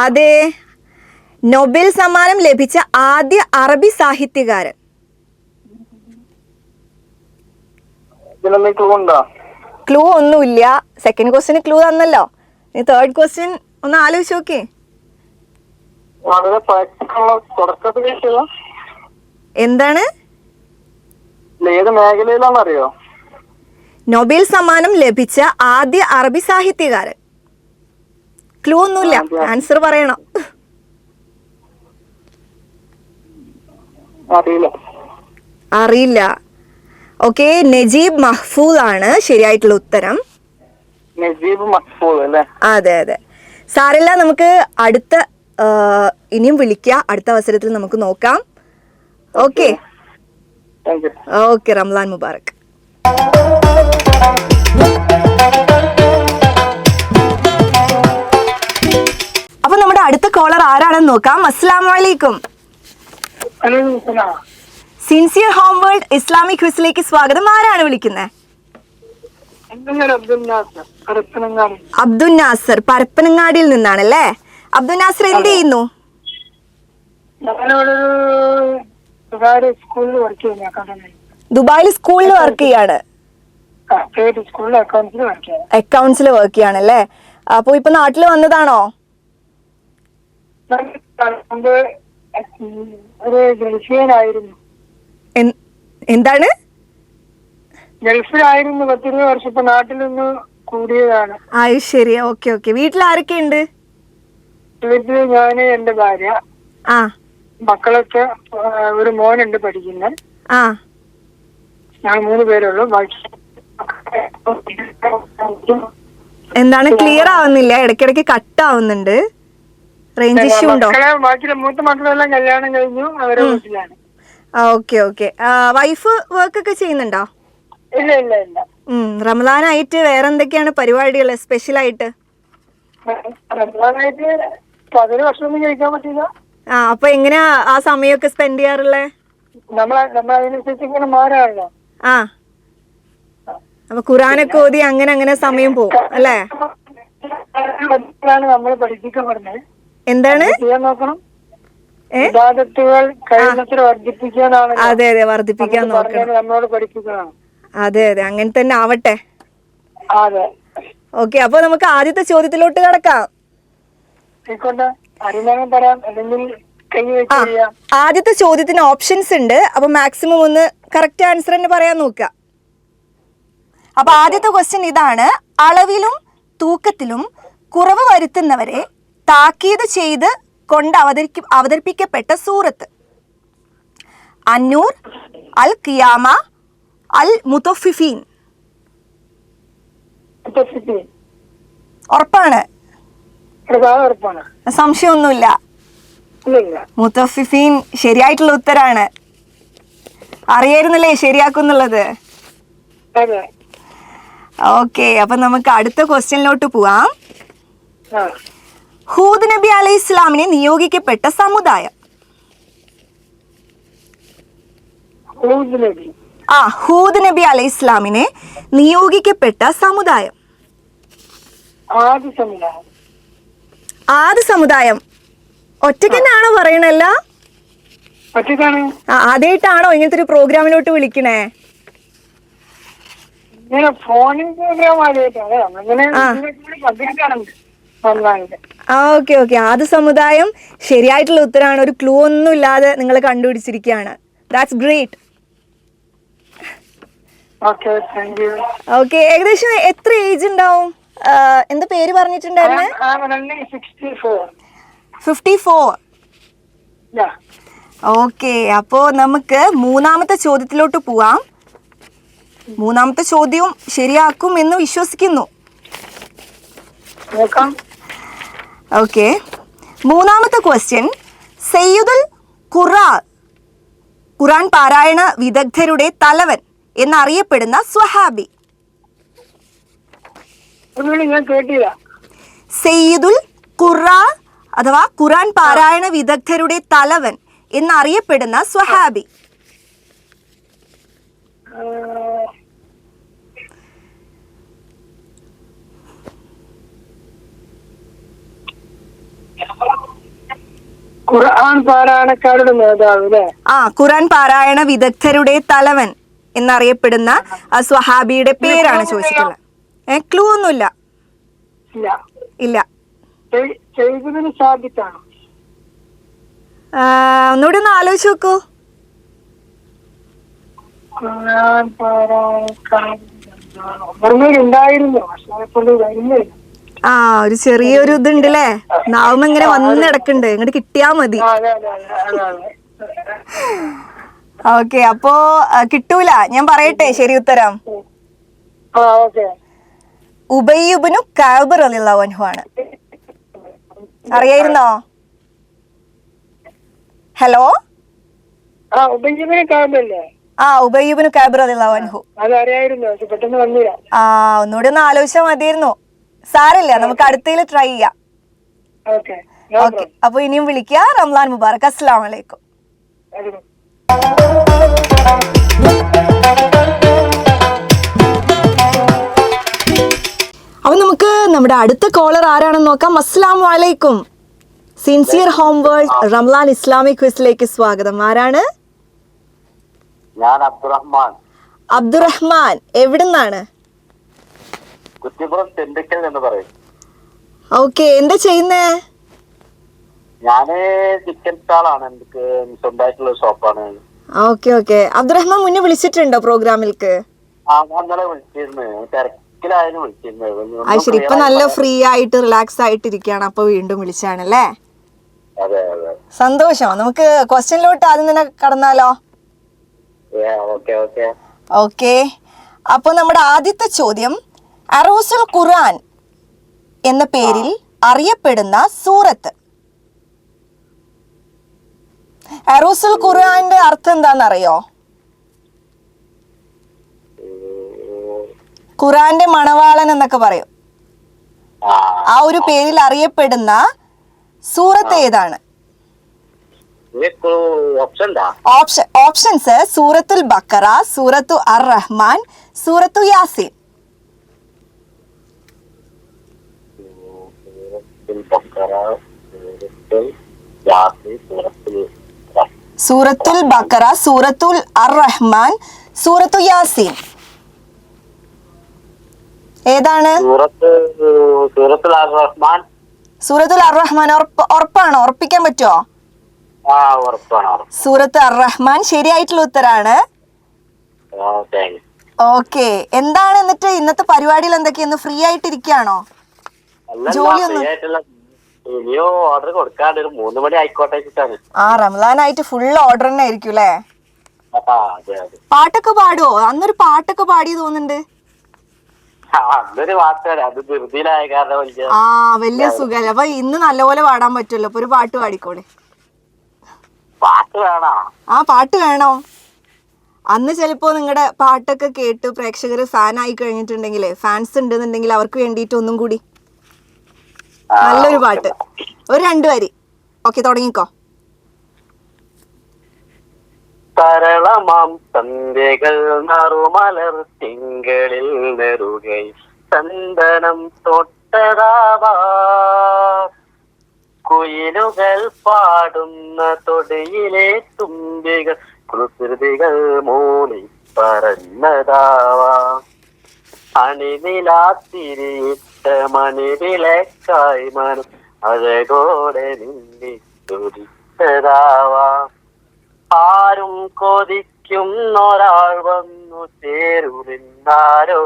അതെ, നൊബേൽ സമ്മാനം ലഭിച്ച ആദ്യ അറബി സാഹിത്യകാരൻ. ക്ലൂ ഒന്നുമില്ല. സെക്കൻഡ് ക്വസ്റ്റ്യന് ക്ലൂ തന്നല്ലോ. ഇനി തേർഡ് ക്വസ്റ്റ്യൻ ഒന്ന് ആലോചിച്ച് നോക്കേ. എന്താണ്? ഏത് മേഖലയിലാണെന്നറിയോ? നൊബേൽ സമ്മാനം ലഭിച്ച ആദ്യ അറബി സാഹിത്യകാരൻ. ക്ലൂ ഒന്നുമില്ല, ആൻസർ പറയണം. അറിയില്ല. ഓക്കെ, നജീബ് മഹ്ഫൂദ് ആണ് ശരിയായിട്ടുള്ള ഉത്തരം. നജീബ് മഹ്ഫൂദ് അല്ലേ? അതെ അതെ. സാരല്ല, നമുക്ക് അടുത്ത ഇനിയും വിളിക്കാം. അടുത്ത അവസരത്തിൽ നമുക്ക് നോക്കാം. Okay okay, Ramadan Mubarak. അപ്പൊ നമ്മുടെ അടുത്ത കോളർ ആരാണെന്ന് നോക്കാം. അസ്സലാമു അലൈക്കും. സിൻസിയർ ഹോം വേൾഡ് ഇസ്ലാമിക് ക്വിസിലേക്ക് സ്വാഗതം. ആരാണ് വിളിക്കുന്നത്? അബ്ദുൽ നാസർ, പരപ്പനങ്ങാടിയിൽ നിന്നാണല്ലേ? അബ്ദുൽ നാസർ എന്ത് ചെയ്യുന്നു? ദുബായിൽ സ്കൂളിൽ വർക്ക് ചെയ്യാണ്. അക്കൗണ്ട്സിൽ വർക്ക് ചെയ്യാണല്ലേ? അപ്പൊ ഇപ്പൊ നാട്ടിൽ വന്നതാണോ? എന്താണ്? ഗൾഫിലായിരുന്നു 10 വർഷം. ഇപ്പൊ നാട്ടിൽ നിന്ന് കൂടിയതാണ്. അത് ശരി. Okay okay. വീട്ടിൽ ആരൊക്കെ ഉണ്ട്? വീട്ടില് ഞാന്, എന്റെ ഭാര്യ, മക്കളൊക്കെ. ഒരു മോനുണ്ട് പഠിക്കുന്നത്. ഞാൻ 3 പേരുള്ളൂ. എന്താണ്? ക്ലിയർ ആവുന്നില്ല, ഇടയ്ക്കിടയ്ക്ക് കട്ട് ആവുന്നുണ്ട്. റേഞ്ച് ഇഷ്യൂ ഉണ്ടോ? ബാക്കി മൂത്ത മക്കളെല്ലാം കല്യാണം കഴിഞ്ഞു, അവരെ വീട്ടിലാണ്. Okay okay. വൈഫ് വർക്ക് ഒക്കെ ചെയ്യുന്നുണ്ടോ? ഇല്ല ഇല്ല ഇല്ല. റമദാനായിട്ട് വേറെ എന്തൊക്കെയാണ് പരിപാടികൾ സ്പെഷ്യൽ ആയിട്ട്? റമദാനായിട്ട് 10 വർഷമൊന്നും കഴിക്കാൻ പറ്റില്ല. അപ്പൊ എങ്ങനെയാ ആ സമയമൊക്കെ സ്പെൻഡ് ചെയ്യാറുള്ളേ? നമ്മളതിനനുസരിച്ച് ഇങ്ങനെ മാറാണല്ലോ. അപ്പൊ ഖുറാനൊക്കെ ഓതി അങ്ങനെ അങ്ങനെ സമയം പോകും അല്ലേ? നമ്മള് പഠിപ്പിക്കപ്പെടുന്നത്. എന്താണ്? ചെയ്യാൻ നോക്കണം. ഇബാദത്തുകൾ കഴിയുന്നത്ര വർദ്ധിപ്പിക്കാനാണ്. അതെ അതെ, വർദ്ധിപ്പിക്കാൻ നോക്കണം. നമ്മളോട് പഠിപ്പിക്കണം. അതെ അതെ, അങ്ങനെ തന്നെ ആവട്ടെ. അതെ. ഓക്കെ, അപ്പൊ നമുക്ക് ആദ്യത്തെ ചോദ്യത്തിലോട്ട് കിടക്കാം. ആദ്യത്തെ ചോദ്യത്തിന് ഓപ്ഷൻസ് ഉണ്ട്. അപ്പൊ മാക്സിമം ഒന്ന് കറക്റ്റ് ആൻസർ തന്നെ പറയാൻ നോക്കുക. അപ്പൊ ആദ്യത്തെ ക്വസ്റ്റ്യൻ ഇതാണ്. അളവിലും തൂക്കത്തിലും കുറവ് വരുത്തുന്നവരെ താക്കീത് ചെയ്ത് കൊണ്ട് അവതരിപ്പിക്കപ്പെട്ട സൂറത്ത്. അന്നൂർ, അൽ ഖിയാമ, അൽ മുത്തഫിഫീൻ. ഉറപ്പാണ്? സംശയമൊന്നുമില്ല. മുത്തഫിഫീൻ ശരിയായിട്ടുള്ള ഉത്തരാണ്. അറിയായിരുന്നല്ലേ ശരിയാക്കുന്നുള്ളത്? ഓക്കെ, അപ്പൊ നമുക്ക് അടുത്ത ക്വസ്റ്റ്യനിലോട്ട് പോവാം. ഹൂദ് നബി അലൈഹി ഇസ്ലാമിനെ നിയോഗിക്കപ്പെട്ട സമുദായം. ഹൂദ് നബി അലൈഹി ഇസ്ലാമിനെ നിയോഗിക്കപ്പെട്ട സമുദായം. ആദ്യ സമുദായം ഒറ്റയ്ക്ക് തന്നെയാണോ പറയണല്ല? ആദ്യമായിട്ടാണോ ഇങ്ങനത്തെ ഒരു പ്രോഗ്രാമിലോട്ട് വിളിക്കണേ? ഓക്കെ ഓക്കെ, ആദ്യ സമുദായം ശരിയായിട്ടുള്ള ഉത്തരാണ്. ഒരു ക്ലൂ ഒന്നും ഇല്ലാതെ നിങ്ങൾ കണ്ടുപിടിച്ചിരിക്കുകയാണ്. That's great. ഓക്കെ, ഏകദേശം എത്ര ഏജ് ഉണ്ടാവും? എന്താ പേര് പറഞ്ഞിട്ടുണ്ടായിരുന്നെ? 54. ഓക്കെ, അപ്പോ നമുക്ക് മൂന്നാമത്തെ ചോദ്യത്തിലോട്ട് പോവാം. മൂന്നാമത്തെ ചോദ്യവും ശരിയാക്കും എന്ന് വിശ്വസിക്കുന്നു. ഓക്കെ, മൂന്നാമത്തെ ക്വസ്റ്റ്യൻ. സയ്യിദുൽ ഖുർആൻ പാരായണ വിദഗ്ധരുടെ തലവൻ എന്നറിയപ്പെടുന്ന സ്വഹാബി. സെയ്ദുൽ ഖുർആൻ അഥവാ ഖുർആൻ പാരായണ വിദഗ്ധരുടെ തലവൻ എന്നറിയപ്പെടുന്ന സ്വഹാബി? ഖുർആൻ പാരായണക്കാരുടെ നേതാവ് അല്ലേ? ഖുർആൻ പാരായണ വിദഗ്ധരുടെ തലവൻ എന്നറിയപ്പെടുന്ന ആ സ്വഹാബിയുടെ പേരാണ് ചോദിച്ചിട്ടുള്ളത്. ക്ലൂ ഒന്നുമില്ല. ഇല്ല. ഒന്നുകൂടി ഒന്ന് ആലോചിച്ച് നോക്കൂ. ഒരു ചെറിയൊരു ഇതുണ്ടല്ലേ, നാവുമ്പോ ഇങ്ങനെ വന്നിടക്കുണ്ട്, ഇങ്ങോട്ട് കിട്ടിയാ മതി. ഓക്കെ, അപ്പോ കിട്ടൂല. ഞാൻ പറയട്ടെ ശരി ഉത്തരം. ഉബയ്യ് ഇബ്നു കഅബ് റളിയല്ലാഹു അൻഹു ആണ്. അറിയായിരുന്നോ? ഹലോ, ഉബയ്യ് ഇബ്നു കഅബ് റളിയല്ലാഹു അൻഹു. ഒന്നുകൂടി ഒന്ന് ആലോചിച്ചാൽ മതിയായിരുന്നു. സാരല്ല, നമുക്ക് അടുത്തതിൽ ട്രൈ ചെയ്യാം. ഓക്കെ, അപ്പൊ ഇനിയും വിളിക്കുക. റംസാൻ മുബാറക്. അസ്സലാമു അലൈക്കും. അപ്പൊ നമുക്ക് നമ്മുടെ അടുത്ത കോളർ ആരാണെന്ന് നോക്കാം. അസ്സലാമു അലൈക്കും. സിൻസിയർ ഹോം വേൾഡ് റംലാൻ ഇസ്ലാമിക് ക്വിസിലേക്ക് സ്വാഗതം. ആരാണ്? ഞാൻ അബ്ദുറഹ്മാൻ. അബ്ദുറഹ്മാൻ, എവിടുന്നാണ്? കുറ്റിപ്പുറം തെണ്ടിക്കൽ എന്ന് പറയും. ഓക്കെ, എന്താ ചെയ്യുന്നേ? ഞാന് ചിക്കൻ സ്റ്റാളാണ്, എനിക്ക് സ്വന്തമായിട്ടുള്ള ഷോപ്പാണ്. ഓക്കെ. അബ്ദുറഹ്മാൻ മുന്നേ വിളിച്ചിട്ടുണ്ടോ പ്രോഗ്രാമിലേക്ക്? ഇന്നലെ വിളിച്ചിരുന്നു, തിരക്കിലായിരുന്നു വിളിച്ചിരുന്നത്. അത് ശരി, ഇപ്പൊ നല്ല ഫ്രീ ആയിട്ട് റിലാക്സ് ആയിട്ട് ഇരിക്കുകയാണ്, അപ്പൊ വീണ്ടും വിളിച്ചാണല്ലേ? അതെ. സന്തോഷം. നമുക്ക് ക്വസ്റ്റ്യനിലോട്ട് ആദ്യം തന്നെ കടന്നാലോ? ഓക്കെ, അപ്പൊ നമ്മുടെ ആദ്യത്തെ ചോദ്യം, അറൂസുൽ ഖുർആൻ എന്ന പേരിൽ അറിയപ്പെടുന്ന സൂറത്ത്. അറൂസുൽ ഖുർആന്റെ അർത്ഥം എന്താണെന്നറിയോ? ഖുർആന്റെ മണവാളൻ എന്നൊക്കെ പറയും. ആ ഒരു പേരിൽ അറിയപ്പെടുന്ന സൂറത്ത് ഏതാണ്? ഓപ്ഷൻസ്: സൂറത്തുൽ ബഖറ, സൂറത്തു അർ റഹ്മാൻ, സൂറത്തു യാസീൻ. സൂറത്തുൽ ബഖറ, സൂറത്തുൽ അർ റഹ്മാൻ, സൂറത്തു യാസീൻ. ഏതാണ്? സൂറത്തുൽ അർ റഹ്മാൻ. ഉറപ്പാണോ? ഉറപ്പിക്കാൻ പറ്റുമോ? സൂറത്ത് അർ റഹ്മാൻ ശരിയായിട്ടുള്ള ഉത്തരാണ്. ഓക്കെ, എന്താണ് എന്നിട്ട് ഇന്നത്തെ പരിപാടിയിൽ എന്തൊക്കെയാ? ഫ്രീ ആയിട്ട് ഇരിക്കുകയാണോ? ജോലിയൊന്നും? ഓർഡർ കൊടുക്കാണ്ട് 3 മണി ആയിക്കോട്ടെ. റംസാനായിട്ട് ഫുൾ ഓർഡർ തന്നെ ആയിരിക്കും അല്ലേ? പാട്ടൊക്കെ പാടുവോ? അന്നൊരു പാട്ടൊക്കെ പാടി തോന്നുന്നുണ്ട്. വലിയ സുഖല്ലേ. അപ്പൊ ഇന്ന് നല്ലപോലെ പാടാൻ പറ്റുമല്ലോ. അപ്പൊ ഒരു പാട്ട് പാടിക്കോളെ. പാട്ട് വേണോ? അന്ന് ചിലപ്പോ നിങ്ങളുടെ പാട്ടൊക്കെ കേട്ട് പ്രേക്ഷകർ ഫാൻ ആയി കഴിഞ്ഞിട്ടുണ്ടെങ്കിലേ, ഫാൻസ് ഉണ്ടെന്നുണ്ടെങ്കിൽ അവർക്ക് വേണ്ടിയിട്ട് ഒന്നും കൂടി നല്ലൊരു പാട്ട്, ഒരു 2 വരി. ഓക്കെ, തുടങ്ങിക്കോ. തരളമാം സന്ധ്യകൾ നറുമലർ തിങ്കളിൽ നെറുകൈ ചന്ദനം തൊട്ടതാവാ, കുയിലുകൾ പാടുന്ന തൊടിയിലെ തുമ്പികൾ കുസൃതികൾ മൂളി പറഞ്ഞതാവാ, അണിനിലാത്തിരിയിട്ട മണിവിളക്കായി മനം അഴകോടെ നിന്നി തുടിച്ചതാവാ, ആരും കൊതിക്കുന്നൊരാൾ വന്നു ചേരുമെന്നാരോ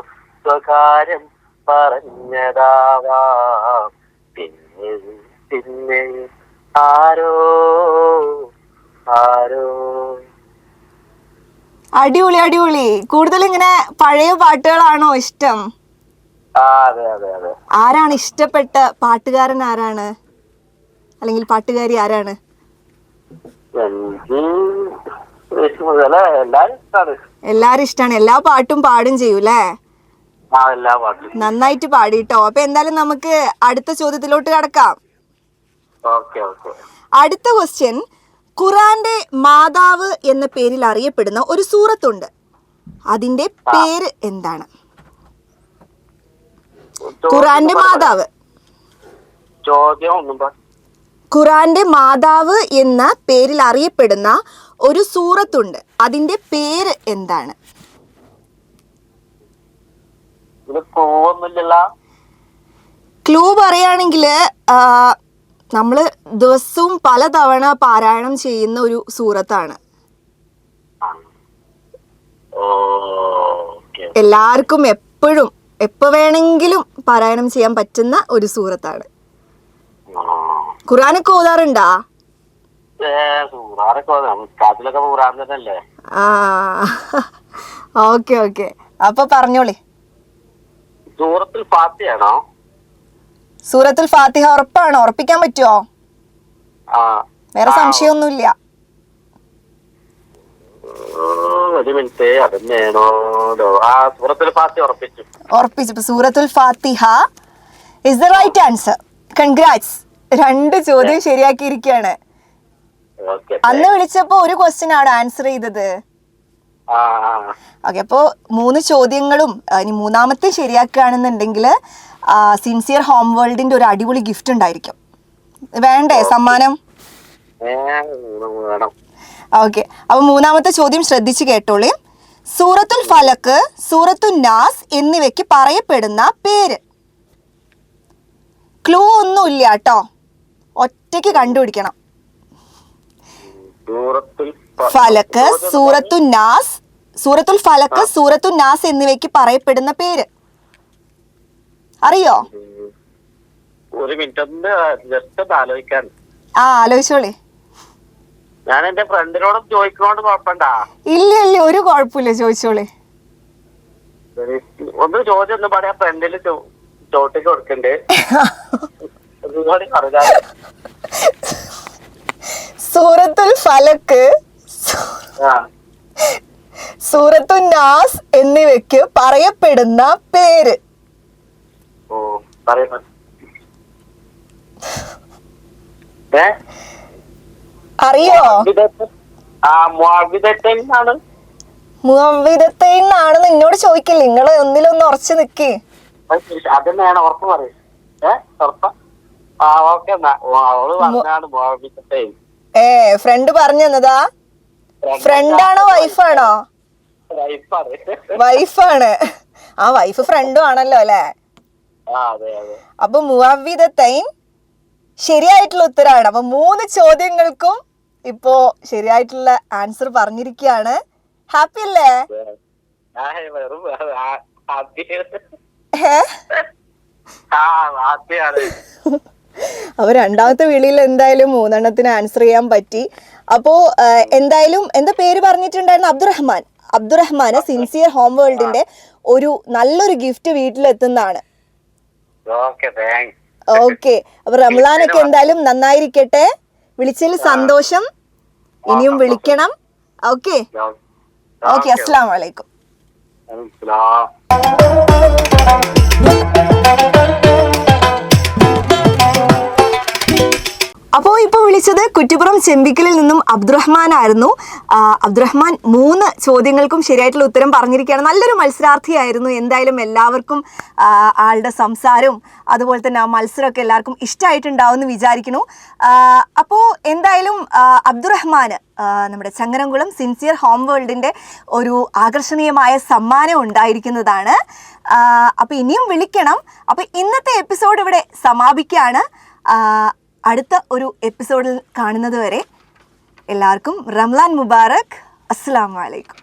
സ്വകാര്യം പറഞ്ഞതാവാം, പിന്നെ പിന്നെ ആരോ ആരോ. അടിപൊളി അടിപൊളി. കൂടുതൽ ഇങ്ങനെ പഴയ പാട്ടുകളാണോ ഇഷ്ടം? അതെ അതെ അതെ. ആരാണ് ഇഷ്ടപ്പെട്ട പാട്ടുകാരൻ? ആരാണ്, അല്ലെങ്കിൽ പാട്ടുകാരി ആരാണ്? എല്ലാരും ഇഷ്ടമാണ്. എല്ലാ പാട്ടും പാടും ചെയ്യൂലേ? ആ എല്ലാ പാട്ടും. നന്നായിട്ട് പാടിട്ടോ. അപ്പൊ എന്തായാലും നമുക്ക് അടുത്ത ചോദ്യത്തിലോട്ട് കടക്കാം. Okay okay. അടുത്ത ക്വസ്റ്റ്യൻ, ഖുറാന്റെ മാതാവ് എന്ന പേരിൽ അറിയപ്പെടുന്ന ഒരു സൂറത്തുണ്ട്, അതിന്റെ പേര് എന്താണ്? ഖുറാന്റെ മാതാവ്. ചോദ്യം ഒന്നും ഖുറാന്റെ മാതാവ് എന്ന പേരിൽ അറിയപ്പെടുന്ന ഒരു സൂറത്തുണ്ട്, അതിന്റെ പേര് എന്താണ്? ക്ലൂ പറയുകയാണെങ്കിൽ നമ്മള് ദിവസവും പലതവണ പാരായണം ചെയ്യുന്ന ഒരു സൂറത്താണ്. എല്ലാവർക്കും എപ്പോഴും എപ്പോ വേണമെങ്കിലും പാരായണം ചെയ്യാൻ പറ്റുന്ന ഒരു സൂറത്താണ്. ഖുറാനൊക്കെ ഓതാറുണ്ടാ? ആ ഓക്കെ ഓക്കെ. അപ്പൊ പറഞ്ഞോളി. സൂറത്തുൽ ഫാത്തിഹയാണോ? സൂറത്തുൽ ഫാത്തിഹ ഉറപ്പാണോ? ഉറപ്പിക്കാൻ പറ്റുമോ? വേറെ സംശയമൊന്നുമില്ല. ഒരു മിനിറ്റ്, അതെന്നേണോ? സൂറത്തുൽ ഫാത്തിഹ ഉറപ്പിച്ചു. ഉറപ്പിച്ചു. സൂറത്തുൽ ഫാത്തിഹ is the right answer. Congrats, 2 ചോദ്യം ശരിയാക്കിയിരിക്കുകയാണ്. അന്ന് വിളിച്ചപ്പോ ഒരു ക്വസ്റ്റ്യൻ ആണ് ആൻസർ ചെയ്തത്. ഓക്കെ, അപ്പോ 3 ചോദ്യങ്ങളും ഇനി 3ാമത്തെ ശരിയാക്കുകയാണെന്നുണ്ടെങ്കിൽ സിൻസിയർ ഹോം വേൾഡിന്റെ ഒരു അടിപൊളി ഗിഫ്റ്റ് ഉണ്ടായിരിക്കും. വേണ്ടേ സമ്മാനം? ഓക്കെ, അപ്പൊ 3ാമത്തെ ചോദ്യം ശ്രദ്ധിച്ചു കേട്ടോളി. സൂറത്തുൽ ഫലക്ക്, സൂറത്തുൽ നാസ് എന്നിവയ്ക്ക് പറയപ്പെടുന്ന പേര്. ക്ലൂ ഒന്നുമില്ല കേട്ടോ, ഒറ്റയ്ക്ക് കണ്ടുപിടിക്കണം. ഫലക്ക്, സൂറത്തുൽ നാസ്, സൂറത്തുൽ ഫലക്ക്, സൂറത്തുൽ നാസ് എന്നിവയ്ക്ക് പറയപ്പെടുന്ന പേര് അറിയോ? ഒരു മിനിറ്റ് ഒന്ന് ജസ്റ്റ് ആലോചിക്കാൻ. ആലോചിച്ചോളി. ഞാൻ എന്റെ ഫ്രണ്ടിനോടും ചോദിക്കണോണ്ട് കുഴപ്പമുണ്ടാ? ഇല്ല ഇല്ല, ഒരു കുഴപ്പമില്ല, ചോദിച്ചോളി. ഒന്ന് ചോദ്യം ഒന്ന് പറയാ, ഫ്രണ്ടില് ചോട്ടിക്ക് കൊടുക്കണ്ടേ? സൂറത്തുൽ ഫലക്ക്, സൂറത്തുൽ നാസ് എന്നിവയ്ക്ക് പറയപ്പെടുന്ന പേര്. അറിയോ? മുഅവ്വിദത്തൈനാണെന്ന് എന്നോട് ചോദിക്കില്ല, നിങ്ങള് ഒന്നിലൊന്ന് ഉറച്ചു നിക്കേ. അതെന്നെയാണ് ഉറപ്പ് പറയും. ഫ്രണ്ട് പറഞ്ഞു തന്നതാ? ഫ്രണ്ടാണോ വൈഫാണോ? വൈഫാണ്. ആ വൈഫ് ഫ്രണ്ടും ആണല്ലോ അല്ലെ? അപ്പൊ മുഅവ്വിദത്തൈൻ ശരിയായിട്ടുള്ള ഉത്തരമാണ്. അപ്പൊ 3 ചോദ്യങ്ങൾക്കും ഇപ്പോ ശരിയായിട്ടുള്ള ആൻസർ പറഞ്ഞിരിക്കുകയാണ്. ഹാപ്പി അല്ലേ? അപ്പൊ 2ാമത്തെ വിളിയിൽ എന്തായാലും 3 ആൻസർ ചെയ്യാൻ പറ്റി. അപ്പോ എന്തായാലും എന്താ പേര് പറഞ്ഞിട്ടുണ്ടായിരുന്നു? അബ്ദുറഹ്മാൻ. അബ്ദുറഹ്മാന് സിൻസിയർ ഹോം വേൾഡിന്റെ ഒരു നല്ലൊരു ഗിഫ്റ്റ് വീട്ടിലെത്തുന്നതാണ്. ഓക്കെ, അപ്പൊ റംലാനൊക്കെ എന്തായാലും നന്നായിരിക്കട്ടെ. വിളിച്ചതിൽ സന്തോഷം. ഇനിയും വിളിക്കണം. ഓക്കെ ഓക്കെ, അസ്സലാമു അലൈക്കും. അപ്പോൾ ഇപ്പോൾ വിളിച്ചത് കുറ്റിപ്പുറം ചെമ്പിക്കലിൽ നിന്നും അബ്ദുറഹ്മാൻ ആയിരുന്നു. അബ്ദുറഹ്മാൻ 3 ചോദ്യങ്ങൾക്കും ശരിയായിട്ടുള്ള ഉത്തരം പറഞ്ഞിരിക്കുകയാണ്. നല്ലൊരു മത്സരാർത്ഥിയായിരുന്നു. എന്തായാലും എല്ലാവർക്കും ആളുടെ സംസാരവും അതുപോലെ തന്നെ ആ മത്സരമൊക്കെ എല്ലാവർക്കും ഇഷ്ടമായിട്ടുണ്ടാവും എന്ന് വിചാരിക്കുന്നു. അപ്പോൾ എന്തായാലും അബ്ദുറഹ്മാന് നമ്മുടെ ചങ്ങരംകുളം സിൻസിയർ ഹോം വേൾഡിൻ്റെ ഒരു ആകർഷണീയമായ സമ്മാനം ഉണ്ടായിരിക്കുന്നതാണ്. അപ്പോൾ ഇനിയും വിളിക്കണം. അപ്പോൾ ഇന്നത്തെ എപ്പിസോഡ് ഇവിടെ സമാപിക്കുകയാണ്. അടുത്ത ഒരു എപ്പിസോഡിൽ കാണുന്നത് വരെ എല്ലാവർക്കും റംലാൻ മുബാറക്. അസ്സലാമു അലൈക്കും.